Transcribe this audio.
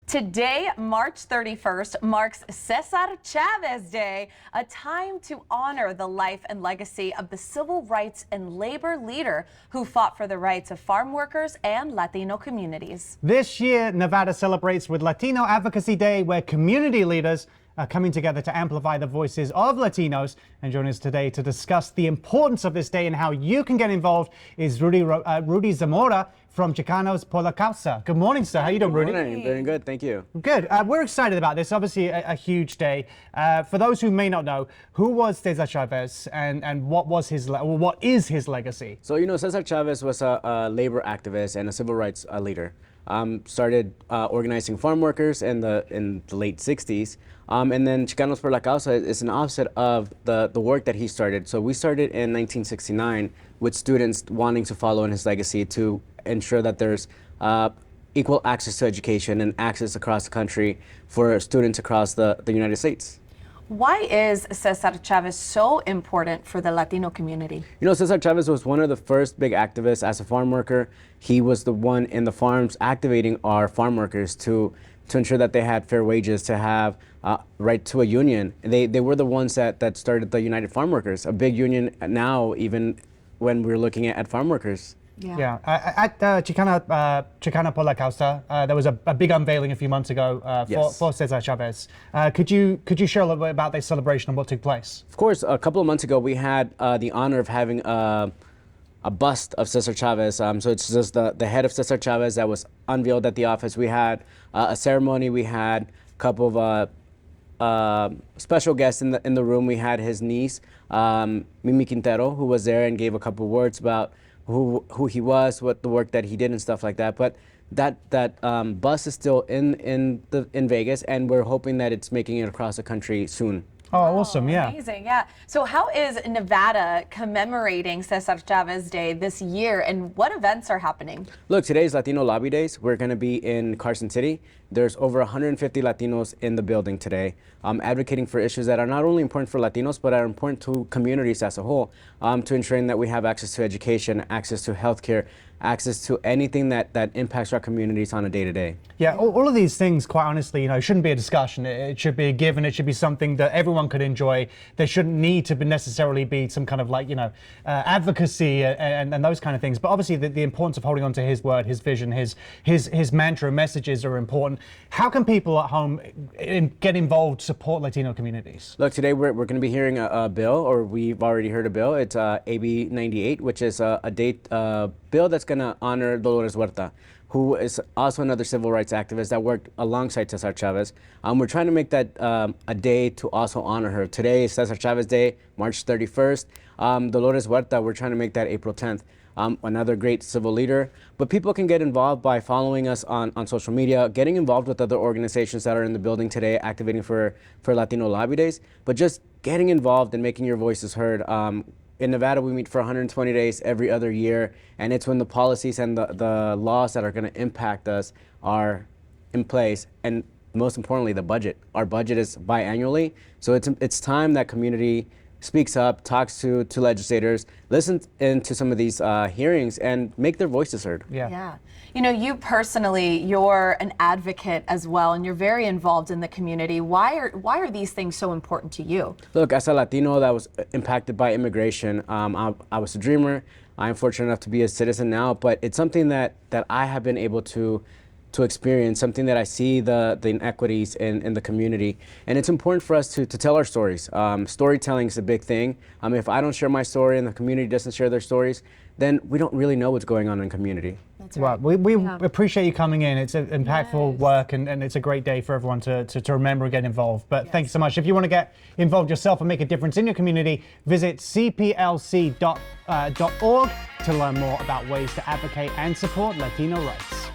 Today, March 31st, marks César Chávez Day, a time to honor the life and legacy of the civil rights and labor leader who fought for the rights of farm workers and Latino communities. This year, Nevada celebrates with Latino Advocacy Day, where community leaders are coming together to amplify the voices of Latinos. And joining us today to discuss the importance of this day and how you can get involved is Rudy Zamora from Chicanos por la Causa. Good morning, sir. How you doing, Rudy? Good morning. Doing good, thank you. Good. We're excited about this. Obviously, a huge day. For those who may not know, who was César Chávez and what is his legacy? So, César Chávez was a labor activist and a civil rights leader. Started organizing farm workers in the late 60s. And then Chicanos por la Causa is an offset of the work that he started. So we started in 1969 with students wanting to follow in his legacy to ensure that there's equal access to education and access across the country for students across the United States. Why is César Chávez so important for the Latino community? César Chávez was one of the first big activists as a farm worker. He was the one in the farms activating our farm workers to ensure that they had fair wages, to have right to a union. They were the ones that started the United Farm Workers, a big union now, even when we're looking at farm workers. Yeah. At Chicano por la Causa, there was a big unveiling a few months ago for César Chávez. Could you share a little bit about this celebration and what took place? Of course, a couple of months ago, we had the honor of having a bust of César Chávez. So it's just the head of César Chávez that was unveiled at the office. We had a ceremony. We had a couple of special guests in the room. We had his niece, Mimi Quintero, who was there and gave a couple of words about who he was, what the work that he did and stuff like that. But that bus is still in Vegas, and we're hoping that it's making it across the country soon. Oh, awesome, yeah. Amazing, yeah. So how is Nevada commemorating César Chávez Day this year, and what events are happening? Look, today's Latino Lobby Days. We're going to be in Carson City. There's over 150 Latinos in the building today, advocating for issues that are not only important for Latinos, but are important to communities as a whole, to ensuring that we have access to education, access to healthcare, access to anything that impacts our communities on a day-to-day. Yeah, all of these things, quite honestly, shouldn't be a discussion. It should be a given. It should be something that everyone could enjoy. There shouldn't need to necessarily be some kind of advocacy and those kind of things. But obviously, the importance of holding on to his word, his vision, his mantra, messages are important. How can people at home get involved, support Latino communities? Look, today we're going to be hearing a bill, or we've already heard a bill. It's AB 98, which is a bill that's going to honor Dolores Huerta, who is also another civil rights activist that worked alongside César Chávez. We're trying to make that a day to also honor her. Today is César Chávez Day, March 31st. Dolores Huerta, we're trying to make that April 10th. Another great civil leader. But people can get involved by following us on social media, getting involved with other organizations that are in the building today, activating for Latino Lobby Days, but just getting involved and making your voices heard. In Nevada, we meet for 120 days every other year, and it's when the policies and the laws that are going to impact us are in place, and most importantly, the budget. Our budget is biannually, so it's time that community speaks up, talks to legislators, listens into some of these hearings, and make their voices heard. Yeah. You personally, you're an advocate as well, and you're very involved in the community. Why are these things so important to you? Look, as a Latino that was impacted by immigration, I was a dreamer. I'm fortunate enough to be a citizen now, but it's something that I have been able to experience, something that I see the inequities in the community. And it's important for us to tell our stories. Storytelling is a big thing. If I don't share my story and the community doesn't share their stories, then we don't really know what's going on in community. That's right. Well, we appreciate you coming in. It's impactful work, and it's a great day for everyone to remember and get involved. But thank you so much. If you want to get involved yourself and make a difference in your community, visit cplc.org to learn more about ways to advocate and support Latino rights.